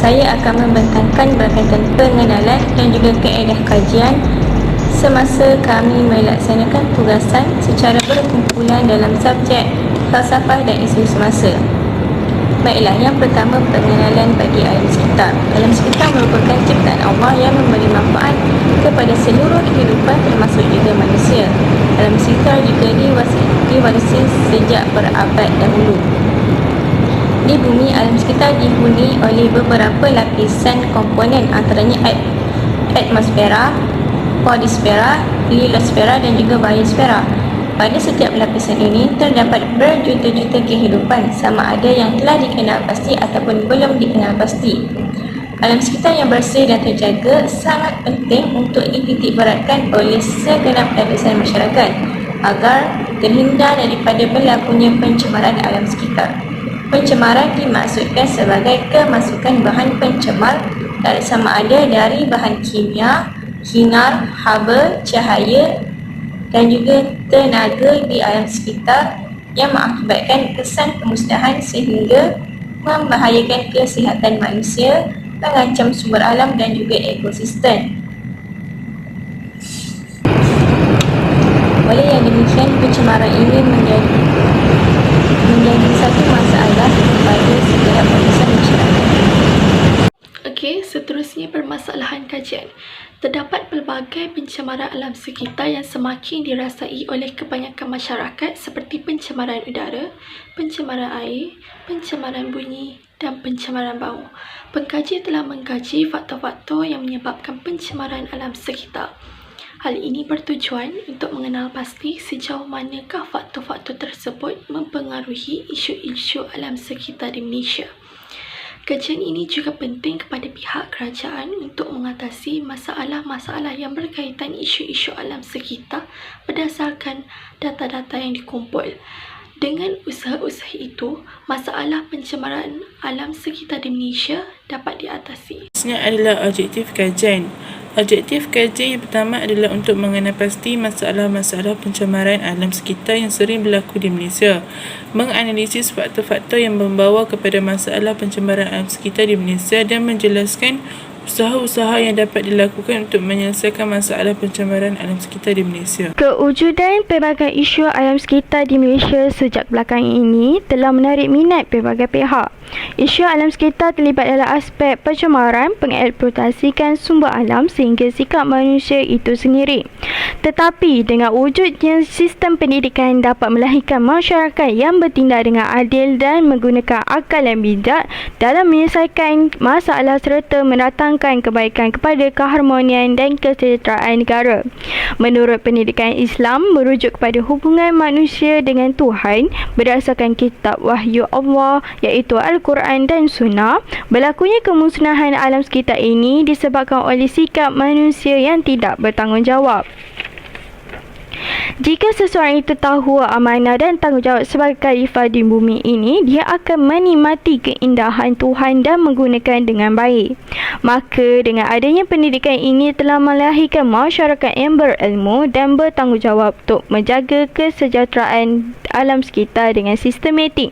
Saya akan membentangkan berkaitan pengenalan dan juga kaedah kajian semasa kami melaksanakan tugasan secara berkumpulan dalam subjek falsafah dan isu semasa. Baiklah, yang pertama, pengenalan bagi alam sekitar. Alam sekitar merupakan ciptaan Allah yang memberi manfaat kepada seluruh kehidupan termasuk juga manusia. Alam sekitar juga diwarisi sejak berabad dahulu. Di bumi, alam sekitar dihuni oleh beberapa lapisan komponen, antaranya atmosfera, polysfera, lithosfera dan juga biosfera. Pada setiap lapisan ini terdapat berjuta-juta kehidupan, sama ada yang telah dikenal pasti ataupun belum dikenal pasti. Alam sekitar yang bersih dan terjaga sangat penting untuk dititikberatkan oleh segenap lapisan masyarakat agar terhindar daripada berlakunya pencemaran alam sekitar. Pencemaran dimaksudkan sebagai kemasukan bahan pencemar sama ada dari bahan kimia, sinar, haba, cahaya dan juga tenaga di alam sekitar yang mengakibatkan kesan kemusnahan sehingga membahayakan kesihatan manusia, mengancam sumber alam dan juga ekosistem. Oleh yang demikian, pencemaran ini menjadi satu masalah kepada segenap lapisan masyarakat. Okey, seterusnya permasalahan kajian. Terdapat pelbagai pencemaran alam sekitar yang semakin dirasai oleh kebanyakan masyarakat seperti pencemaran udara, pencemaran air, pencemaran bunyi dan pencemaran bau. Pengkaji telah mengkaji faktor-faktor yang menyebabkan pencemaran alam sekitar. Hal ini bertujuan untuk mengenal pasti sejauh manakah faktor-faktor tersebut mempengaruhi isu-isu alam sekitar di Malaysia. Kajian ini juga penting kepada pihak kerajaan untuk mengatasi masalah-masalah yang berkaitan isu-isu alam sekitar berdasarkan data-data yang dikumpul. Dengan usaha-usaha itu, masalah pencemaran alam sekitar di Malaysia dapat diatasi. Seterusnya adalah objektif kajian. Objektif kajian yang pertama adalah untuk mengenal pasti masalah-masalah pencemaran alam sekitar yang sering berlaku di Malaysia, menganalisis faktor-faktor yang membawa kepada masalah pencemaran alam sekitar di Malaysia dan menjelaskan usaha-usaha yang dapat dilakukan untuk menyelesaikan masalah pencemaran alam sekitar di Malaysia. Kewujudan pelbagai isu alam sekitar di Malaysia sejak belakangan ini telah menarik minat pelbagai pihak. Isu alam sekitar terlibat dalam aspek pencemaran, pengeksploitasikan sumber alam sehingga sikap manusia itu sendiri. Tetapi dengan wujudnya sistem pendidikan dapat melahirkan masyarakat yang bertindak dengan adil dan menggunakan akal yang bijak dalam menyelesaikan masalah serta mendatangkan kebaikan kepada keharmonian dan kesejahteraan negara. Menurut pendidikan Islam, merujuk kepada hubungan manusia dengan Tuhan berdasarkan kitab wahyu Allah iaitu Al-Quran dan Sunnah, berlakunya kemusnahan alam sekitar ini disebabkan oleh sikap manusia yang tidak bertanggungjawab. Jika seseorang itu tahu amanah dan tanggungjawab sebagai khalifah di bumi ini, dia akan menikmati keindahan Tuhan dan menggunakan dengan baik. Maka dengan adanya pendidikan ini telah melahirkan masyarakat yang berilmu dan bertanggungjawab untuk menjaga kesejahteraan alam sekitar dengan sistematik.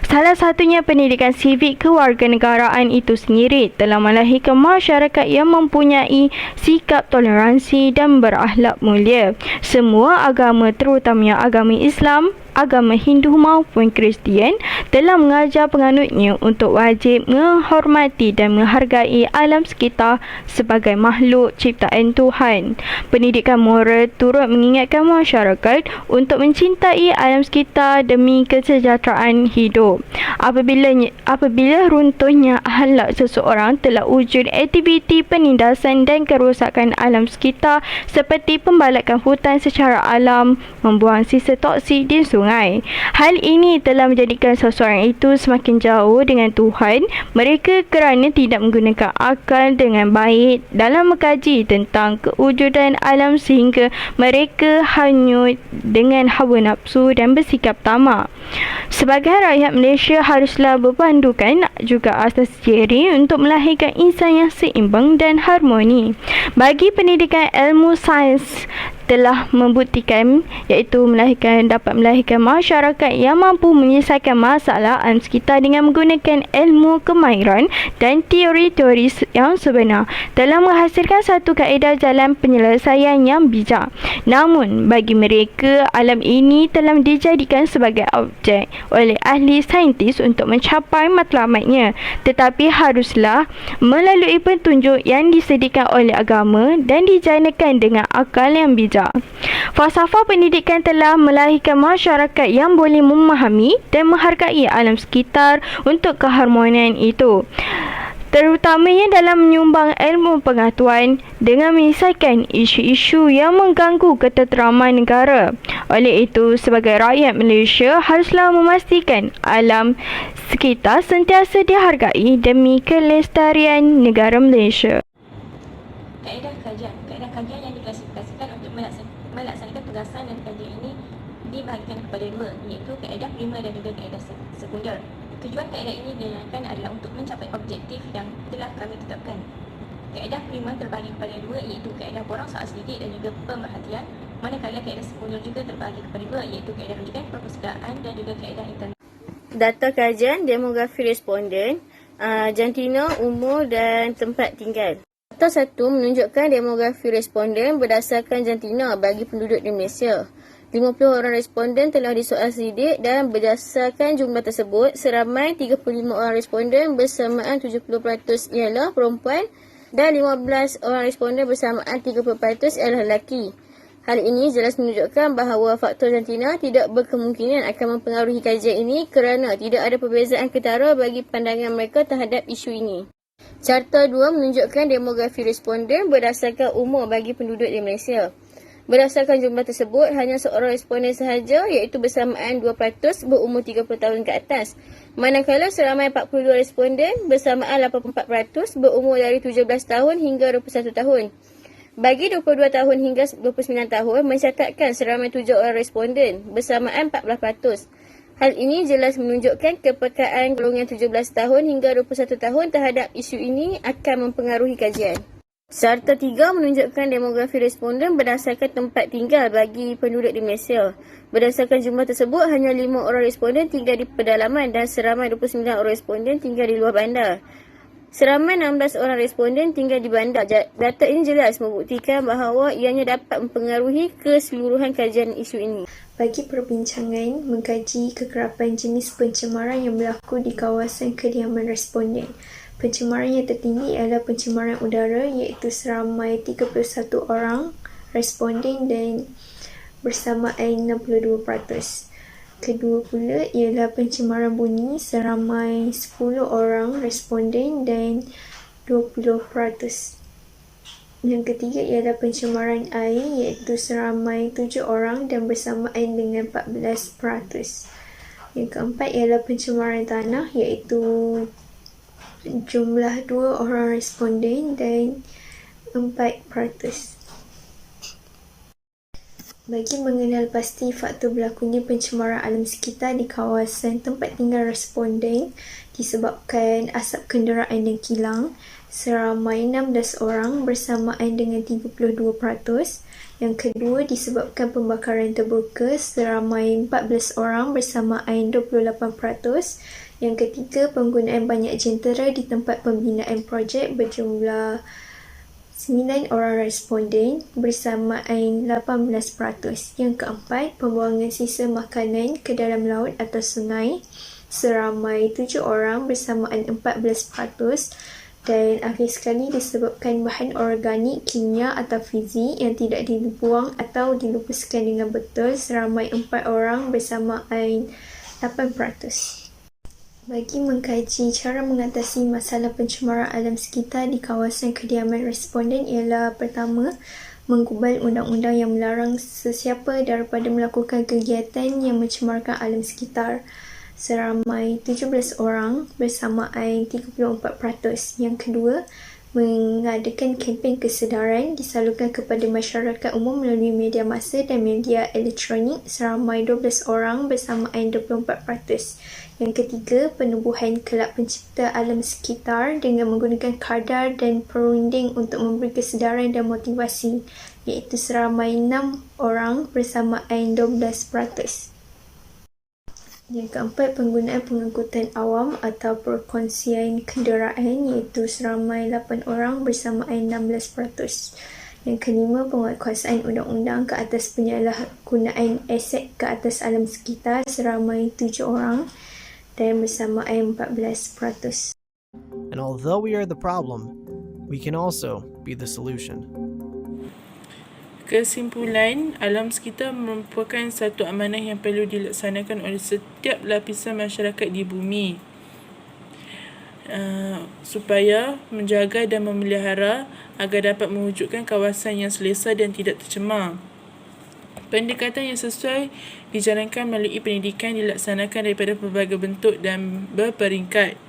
Salah satunya pendidikan sivik kewarganegaraan itu sendiri telah melahirkan masyarakat yang mempunyai sikap toleransi dan berakhlak mulia. Semua agama, terutamanya agama Islam, agama Hindu maupun Kristian, telah mengajar penganutnya untuk wajib menghormati dan menghargai alam sekitar sebagai makhluk ciptaan Tuhan. Pendidikan moral turut mengingatkan masyarakat untuk mencintai alam sekitar demi kesejahteraan hidup. Apabila runtuhnya akhlak seseorang, telah wujud aktiviti penindasan dan kerosakan alam sekitar seperti pembalakan hutan secara alam, membuang sisa toksik di sungai. Hal ini telah menjadikan seseorang itu semakin jauh dengan Tuhan. Mereka kerana tidak menggunakan akal dengan baik dalam mengkaji tentang kewujudan alam sehingga mereka hanyut dengan hawa nafsu dan bersikap tamak. Sebagai rakyat Malaysia haruslah berpandukan juga asas diri untuk melahirkan insan yang seimbang dan harmoni. Bagi pendidikan ilmu sains telah membuktikan iaitu dapat melahirkan masyarakat yang mampu menyelesaikan masalah alam sekitar dengan menggunakan ilmu kemahiran dan teori-teori yang sebenar, telah menghasilkan satu kaedah jalan penyelesaian yang bijak. Namun, bagi mereka, alam ini telah dijadikan sebagai objek oleh ahli saintis untuk mencapai matlamatnya, tetapi haruslah melalui petunjuk yang disediakan oleh agama dan dijanakan dengan akal yang bijak. Falsafah pendidikan telah melahirkan masyarakat yang boleh memahami dan menghargai alam sekitar untuk keharmonian itu, terutamanya dalam menyumbang ilmu pengetahuan dengan menyelesaikan isu-isu yang mengganggu ketenteraman negara. Oleh itu, sebagai rakyat Malaysia haruslah memastikan alam sekitar sentiasa dihargai demi kelestarian negara Malaysia. Kaedah kajian yang diklasifikasikan untuk melaksanakan tugasan dan kajian ini dibahagikan kepada dua, iaitu kaedah primer dan juga kaedah sekunder. Tujuan kaedah ini dijalankan adalah untuk mencapai objektif yang telah kami tetapkan. Kaedah primer terbahagi kepada dua, iaitu kaedah borang soal selidik dan juga pemerhatian, manakala kaedah sekunder juga terbahagi kepada dua, iaitu kaedah rujukan perpustakaan dan juga kaedah internal. Data kajian demografi responden, jantina, umur dan tempat tinggal. Data 1 menunjukkan demografi responden berdasarkan jantina bagi penduduk di Malaysia. 50 orang responden telah disoal selidik dan berdasarkan jumlah tersebut, seramai 35 orang responden bersamaan 70% ialah perempuan dan 15 orang responden bersamaan 30% ialah lelaki. Hal ini jelas menunjukkan bahawa faktor jantina tidak berkemungkinan akan mempengaruhi kajian ini kerana tidak ada perbezaan ketara bagi pandangan mereka terhadap isu ini. Carta 2 menunjukkan demografi responden berdasarkan umur bagi penduduk di Malaysia. Berdasarkan jumlah tersebut, hanya seorang responden sahaja iaitu bersamaan 2% berumur 30 tahun ke atas. Manakala seramai 42 responden bersamaan 84% berumur dari 17 tahun hingga 21 tahun. Bagi 22 tahun hingga 29 tahun mencatatkan seramai 7 orang responden bersamaan 14%. Hal ini jelas menunjukkan kepekaan golongan 17 tahun hingga 21 tahun terhadap isu ini akan mempengaruhi kajian. Carta 3 menunjukkan demografi responden berdasarkan tempat tinggal bagi penduduk di Malaysia. Berdasarkan jumlah tersebut, hanya 5 orang responden tinggal di pedalaman dan seramai 29 orang responden tinggal di luar bandar. Seramai 16 orang responden tinggal di bandar. Data ini jelas membuktikan bahawa ianya dapat mempengaruhi keseluruhan kajian isu ini. Bagi perbincangan mengkaji kekerapan jenis pencemaran yang berlaku di kawasan kediaman responden. Pencemaran yang tertinggi ialah pencemaran udara iaitu seramai 31 orang responden dan bersamaan 62%. Kedua pula ialah pencemaran bunyi seramai 10 orang responden dan 20%. Yang ketiga ialah pencemaran air iaitu seramai 7 orang dan bersamaan dengan 14%. Yang keempat ialah pencemaran tanah iaitu jumlah 2 orang responden dan 4%. Bagi mengenal pasti faktor berlakunya pencemaran alam sekitar di kawasan tempat tinggal responden disebabkan asap kenderaan dan kilang, seramai 16 orang bersamaan dengan 32%. Yang kedua disebabkan pembakaran terbuka, seramai 14 orang bersamaan 28%. Yang ketiga, penggunaan banyak jentera di tempat pembinaan projek berjumlah 9 orang responden bersamaan 18%. Yang keempat, pembuangan sisa makanan ke dalam laut atau sungai, seramai 7 orang bersamaan 14%. Dan akhir sekali disebabkan bahan organik, kimia atau fizik yang tidak dibuang atau dilupuskan dengan betul, seramai 4 orang bersamaan 8%. Bagi mengkaji cara mengatasi masalah pencemaran alam sekitar di kawasan kediaman responden ialah pertama, menggubal undang-undang yang melarang sesiapa daripada melakukan kegiatan yang mencemarkan alam sekitar. Seramai 17 orang bersamaan 34%. Yang kedua, mengadakan kempen kesedaran disalurkan kepada masyarakat umum melalui media massa dan media elektronik, seramai 12 orang bersamaan 24%. Yang ketiga, penubuhan kelab pencipta alam sekitar dengan menggunakan kadar dan perunding untuk memberi kesedaran dan motivasi. iaitu seramai 6 orang bersamaan 12%. Yang keempat, penggunaan pengangkutan awam atau perkongsian kenderaan iaitu seramai 8 orang bersamaan 16%. Yang kelima, penguatkuasaan undang-undang ke atas penyalahgunaan aset ke atas alam sekitar seramai 7 orang dan bersamaan 14%. And although we are the problem, we can also be the solution. Kesimpulan, alam sekitar merupakan satu amanah yang perlu dilaksanakan oleh setiap lapisan masyarakat di bumi supaya menjaga dan memelihara agar dapat mewujudkan kawasan yang selesa dan tidak tercemar. Pendekatan yang sesuai dijalankan melalui pendidikan dilaksanakan daripada pelbagai bentuk dan berperingkat.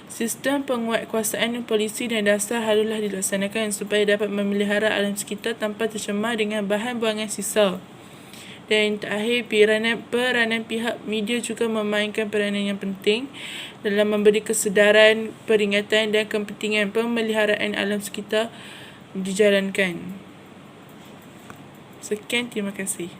Sistem penguatkuasaan polisi dan dasar haruslah dilaksanakan supaya dapat memelihara alam sekitar tanpa tercemar dengan bahan buangan sisa. Dan terakhir, peranan pihak media juga memainkan peranan yang penting dalam memberi kesedaran, peringatan dan kepentingan pemeliharaan alam sekitar dijalankan. Sekian, terima kasih.